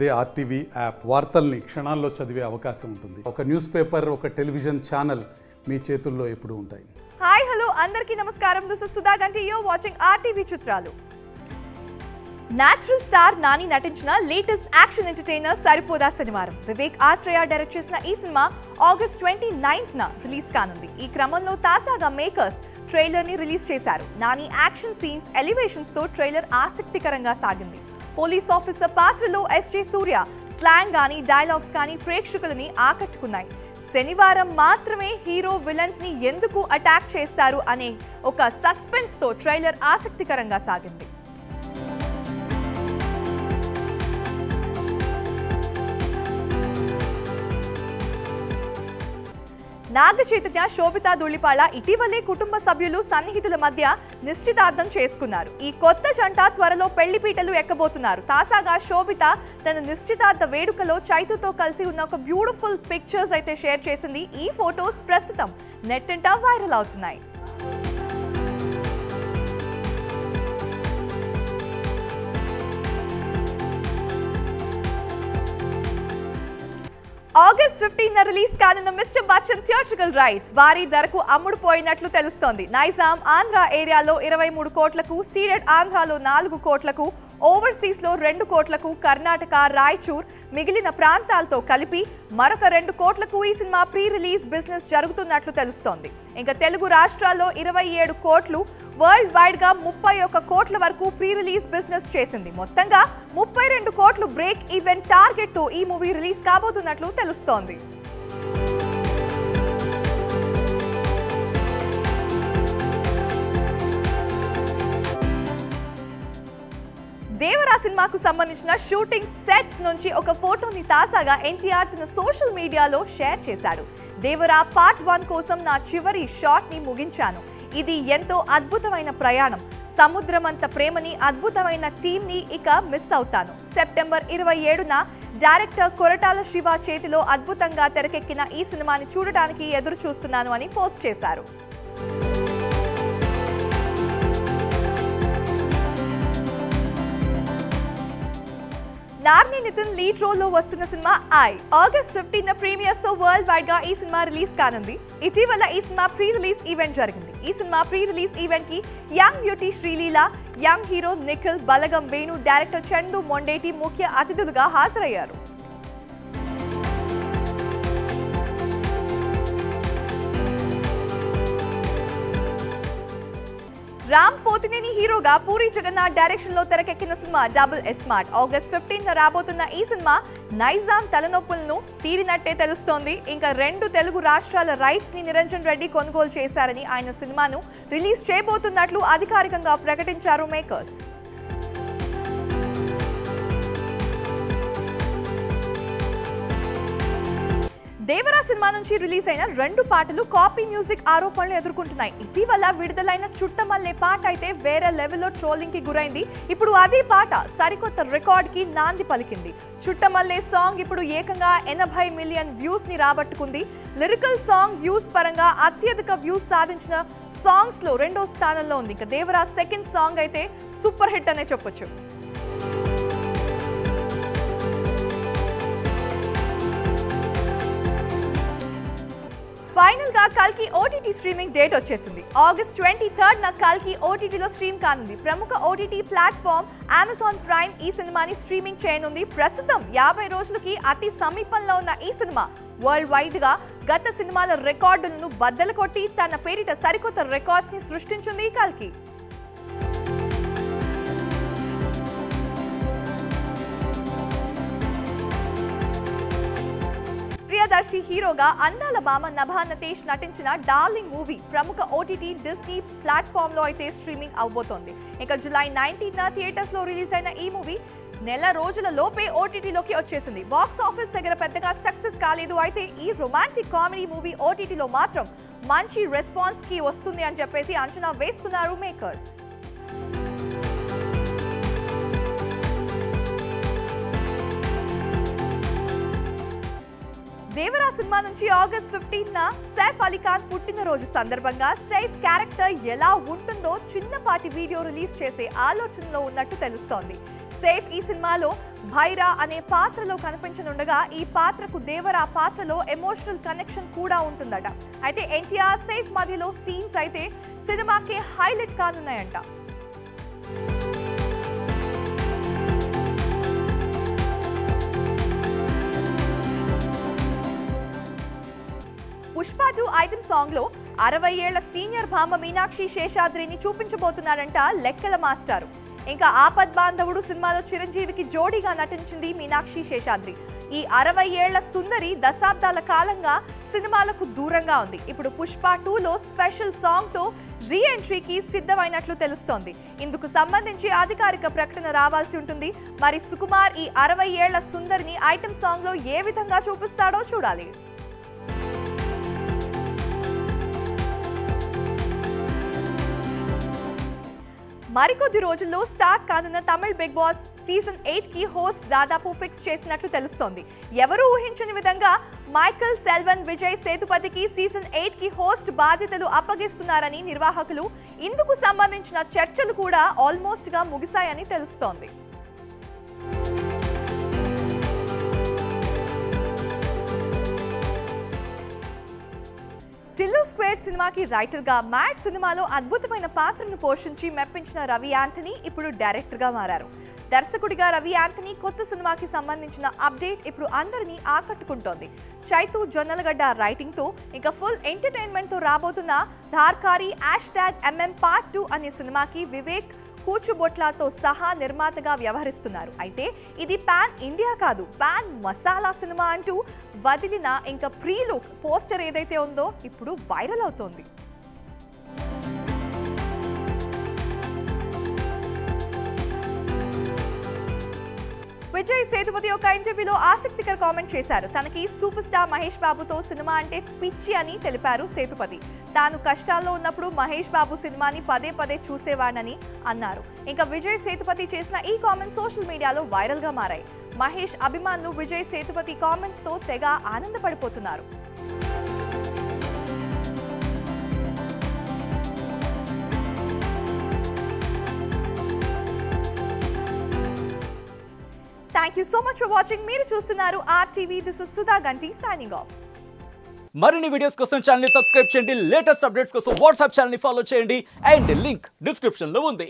అదే RTV app వార్తల్ని క్షణాల్లో చదివే అవకాశం ఉంటుంది. ఒక న్యూస్ పేపర్, ఒక టెలివిజన్ ఛానల్ మీ చేతుల్లో ఎప్పుడూ ఉంటాయి. హాయ్ హలో అందరికీ నమస్కారం. దిస్ ఇస్ సుధా గంటి. యు వాచింగ్ ఆర్టీవీ చిత్రాలు. నేచురల్ స్టార్ నాని నటించిన లేటెస్ట్ యాక్షన్ ఎంటర్టైనర్ సరిపోదా శనివారం వివేక్ ఆత్రేయ డైరెక్ట్ చేసిన ఈ సినిమా ఆగస్ట్ 29న రిలీజ్ కానుంది. ఈ క్రమంలో తాజాగా మేకర్స్ ట్రైలర్ ని రిలీజ్ చేశారు. నాని యాక్షన్ సీన్స్, ఎలివేషన్స్ తో ట్రైలర్ ఆసక్తికరంగా సాగింది. పోలీస్ ఆఫీసర్ పాత్రలో ఎస్జే సూర్య స్లాంగ్ గానీ, డైలాగ్స్ కానీ ప్రేక్షకులని ఆకట్టుకున్నాయి. శనివారం మాత్రమే హీరో విలన్స్ ని ఎందుకు అటాక్ చేస్తారు అనే ఒక సస్పెన్స్ తో ట్రైలర్ ఆసక్తికరంగా సాగింది. నాగ చైతన్య, శోభితా ధూళిపాళ ఇటీవలే కుటుంబ సభ్యులు, సన్నిహితుల మధ్య నిశ్చితార్థం చేసుకున్నారు. ఈ కొత్త జంట త్వరలో పెళ్లిపీటలు ఎక్కబోతున్నారు. తాజాగా శోభిత తన నిశ్చితార్థ వేడుకలో చైతుతో కలిసి ఉన్న ఒక బ్యూటిఫుల్ పిక్చర్స్ అయితే షేర్ చేసింది. ఈ ఫొటోస్ ప్రస్తుతం నెట్టింట వైరల్ అవుతున్నాయి. ఆగస్ట్ 15న రిలీజ్ కానున్న మిస్టర్ బచ్చన్ థియేట్రికల్ రైట్స్ భారీ ధరకు అమ్ముడుపోయినట్లు తెలుస్తోంది. నైజాం ఆంధ్ర ఏరియాలో 23 కోట్లకు, సీడెడ్ ఆంధ్రాలో 4 కోట్లకు, ఓవర్సీస్ లో 2 కోట్లకు, కర్ణాటక, రాయచూర్ మిగిలిన ప్రాంతాలతో కలిపి మరొక 2 కోట్లకు ఈ సినిమా ప్రీ రిలీజ్ బిజినెస్ జరుగుతున్నట్లు తెలుస్తోంది. ఇంకా తెలుగు రాష్ట్రాల్లో 27 కోట్లు, వరల్డ్ వైడ్ గా 31 కోట్ల వరకు ప్రీ రిలీజ్ బిజినెస్ చేసింది. మొత్తంగా 32 కోట్లు బ్రేక్ ఈవెన్ టార్గెట్ తో ఈ మూవీ రిలీజ్ కాబోతున్నట్లు తెలుస్తోంది. దేవరా సినిమాకు సంబంధించిన షూటింగ్ సెట్స్ నుంచి ఒక ఫోటోని తాజాగా ఎన్టీఆర్ తన సోషల్ మీడియాలో షేర్ చేశాడు. దేవరా పార్ట్ 1 కోసం నా చివరి షాట్ ని ముగించాను. ఇది ఎంతో అద్భుతమైన ప్రయాణం. సముద్రమంత ప్రేమని, అద్భుతమైన టీమ్ ని ఇక మిస్ అవుతాను. సెప్టెంబర్ 27న డైరెక్టర్ కొరటాల శివ చేతిలో అద్భుతంగా తెరకెక్కిన ఈ సినిమాని చూడటానికి ఎదురు చూస్తున్నాను అని పోస్ట్ చేశారు. నార్ని నితిన్ లీడ్ రోల్ లో వస్తున్న సినిమా ఐ ఆగస్ట్ 15న ప్రీమియర్స్ తో వరల్డ్ వైడ్ గా ఈ సినిమా రిలీజ్ కానుంది. ఇటీవల ఈ సినిమా ప్రీ రిలీజ్ ఈవెంట్ జరిగింది. ఈ సినిమా ప్రీ రిలీజ్ ఈవెంట్ కి young beauty Sreeleela, young hero Nikhil, Balagam Venu, director Chandoo Mondeti ముఖ్య అతిథులుగా హాజరయ్యారు. రామ్ పోతినేని హీరోగా పూరి జగన్నాథ్ డైరెక్షన్ లో తెరకెక్కిన సినిమా డబుల్ ఎస్మార్ట్ ఆగస్ట్ 15న రాబోతున్న ఈ సినిమా నైజాం తలనొప్పులను తీరినట్టే తెలుస్తోంది. ఇంకా 2 తెలుగు రాష్ట్రాల రైట్స్ ని నిరంజన్ రెడ్డి కొనుగోలు చేశారని, ఆయన సినిమాను రిలీజ్ చేయబోతున్నట్లు అధికారికంగా ప్రకటించారు మేకర్స్. దేవరా సినిమా నుంచి రిలీజ్ అయిన 2 పాటలు కాపీ మ్యూజిక్ ఆరోపణలు ఎదుర్కొంటున్నాయి. ఇటీవల విడుదలైన చుట్టమల్లే పాట అయితే వేరే లెవెల్లో ట్రోలింగ్ కి గురైంది. ఇప్పుడు అదే పాట సరికొత్త రికార్డ్ కి నాంది పలికింది. చుట్టమల్లే సాంగ్ ఇప్పుడు ఏకంగా 80 మిలియన్ వ్యూస్ ని రాబట్టుకుంది. లిరికల్ సాంగ్ వ్యూస్ పరంగా అత్యధిక వ్యూస్ సాధించిన సాంగ్స్ లో 2వ స్థానంలో ఉంది. ఇక దేవరా సెకండ్ సాంగ్ అయితే సూపర్ హిట్ అనే చెప్పొచ్చు. ఫైనల్ గా కల్కి ఓటీటీ స్ట్రీమింగ్ డేట్ వచ్చేసింది. ఆగస్ట్ 23న కల్కి ఓటీటీలో స్ట్రీమ్ కానుంది. ప్రముఖ ఓటీటీ ప్లాట్ఫామ్ అమెజాన్ ప్రైమ్ ఈ సినిమాని స్ట్రీమింగ్ చేయనుంది. ప్రస్తుతం 50 రోజులకి అతి సమీపంలో ఉన్న ఈ సినిమా వరల్డ్ వైడ్ గా గత సినిమాల రికార్డులను బద్దలు కొట్టి తన పేరిట సరికొత్త రికార్డ్స్ ని సృష్టించింది కల్కి. ప్రియదర్శి హీరోగా అందాల భామ నభా నటేష్ నటించిన డార్లింగ్ మూవీ ప్రముఖ ఓటీటీ డిస్నీ ప్లాట్ఫామ్ లో అయితే స్ట్రీమింగ్ అవబోతోంది. ఇక జూలై 19న థియేటర్స్ లో రిలీజ్ అయిన ఈ మూవీ నెల రోజుల లోపే ఓటీటీలోకి వచ్చేసింది. బాక్స్ ఆఫీస్ దగ్గర పెద్దగా సక్సెస్ కాలేదు. అయితే ఈ రొమాంటిక్ కామెడీ మూవీ ఓటీటీలో మాత్రం మంచి రెస్పాన్స్ కి వస్తుంది అని చెప్పేసి అంచనా వేస్తున్నారు మేకర్స్. దేవరా సినిమా నుంచి ఆగస్ట్ 15న సైఫ్ అలీ ఖాన్ పుట్టినరోజు సందర్భంగా సైఫ్ క్యారెక్టర్ ఎలా ఉంటుందో చిన్నపాటి వీడియో రిలీజ్ చేసే ఆలోచనలో ఉన్నట్టు తెలుస్తోంది. సేఫ్ ఈ సినిమాలో భైరా అనే పాత్రలో కనిపించనుండగా ఈ పాత్రకు దేవరా పాత్రలో ఎమోషనల్ కనెక్షన్ కూడా ఉంటుందట. అయితే ఎన్టీఆర్ సేఫ్ మధ్యలో సీన్స్ అయితే సినిమాకి హైలైట్ కానున్నాయంట. పుష్ప 2 ఐటమ్ సాంగ్ లో 60 ఏళ్ల సీనియర్ భామ మీనాక్షి శేషాద్రిని చూపించబోతున్నారంట లెక్కల మాస్టారు. ఇంకా ఆపద్ బాంధవుడు సినిమాలో చిరంజీవికి జోడీగా నటించింది మీనాక్షి శేషాద్రి. ఈ 60 ఏళ్ల సుందరి దశాబ్దాల కాలంగా సినిమాలకు దూరంగా ఉంది. ఇప్పుడు పుష్ప 2లో స్పెషల్ సాంగ్ తో రీ ఎంట్రీకి సిద్ధమైనట్లు తెలుస్తోంది. ఇందుకు సంబంధించి అధికారిక ప్రకటన రావాల్సి ఉంటుంది. మరి సుకుమార్ ఈ 60 ఏళ్ల సుందరిని ఐటమ్ సాంగ్ లో ఏ విధంగా చూపిస్తాడో చూడాలి. మరికొద్ది రోజుల్లో స్టార్ట్ కానున్న తమిళ్ బిగ్ బాస్ సీజన్ 8 కి హోస్ట్ దాదాపు ఫిక్స్ చేసినట్లు తెలుస్తోంది. ఎవరూ ఊహించని విధంగా మైకల్ సెల్వన్ విజయ్ సేతుపతికి సీజన్ 8 కి హోస్ట్ బాధ్యతలు అప్పగిస్తున్నారని నిర్వాహకులు, ఇందుకు సంబంధించిన చర్చలు కూడా ఆల్మోస్ట్ గా ముగిశాయని తెలుస్తోంది. టిల్లు స్క్వేర్ సినిమాకి రైటర్ గా మ్యాడ్ సినిమాలో అద్భుతమైన పాత్రను పోషించి మెప్పించిన రవి యాంథనీ ఇప్పుడు డైరెక్టర్ గా మారారు. దర్శకుడిగా రవి యాంథనీ కొత్త సినిమాకి సంబంధించిన అప్డేట్ ఇప్పుడు అందరినీ ఆకట్టుకుంటోంది. చైతు జొన్నలగడ్డ రైటింగ్ తో ఇంకా ఫుల్ ఎంటర్టైన్మెంట్ తో రాబోతున్న ధార్కారి #MM Part 2 అనే సినిమాకి వివేక్ కూచుబొట్లాతో సహా నిర్మాతగా వ్యవహరిస్తున్నారు. అయితే ఇది పాన్ ఇండియా కాదు, పాన్ మసాలా సినిమా అంటూ వదిలిన ఇంకా ప్రీ లుక్ పోస్టర్ ఏదైతే ఉందో ఇప్పుడు వైరల్ అవుతోంది. విజయ్ సేతుపతి ఒక ఇంటర్వ్యూలో ఆసక్తికర కామెంట్ చేశారు. తనకి సూపర్ స్టార్ మహేష్ బాబుతో సినిమా అంటే పిచ్చి అని తెలిపారు సేతుపతి. తాను కష్టాల్లో ఉన్నప్పుడు మహేష్ బాబు సినిమాని పదే పదే చూసేవాడని అన్నారు. ఇంకా విజయ్ సేతుపతి చేసిన ఈ కామెంట్స్ సోషల్ మీడియాలో వైరల్ గా మారాయి. మహేష్ అభిమానులు విజయ్ సేతుపతి కామెంట్స్ తో తెగ ఆనందపడిపోతున్నారు. Thank you so much for watching. మీరు చూస్తున్నారు RTV. This is Sudha Ganti signing off. మరిన్ని వీడియోస్ కోసం ఛానల్ ని సబ్స్క్రైబ్ చేయండి. లేటెస్ట్ అప్డేట్స్ కోసం వాట్సాప్ ఛానల్ ని ఫాలో చేయండి. అండ్ లింక్ డిస్క్రిప్షన్ లో ఉంది.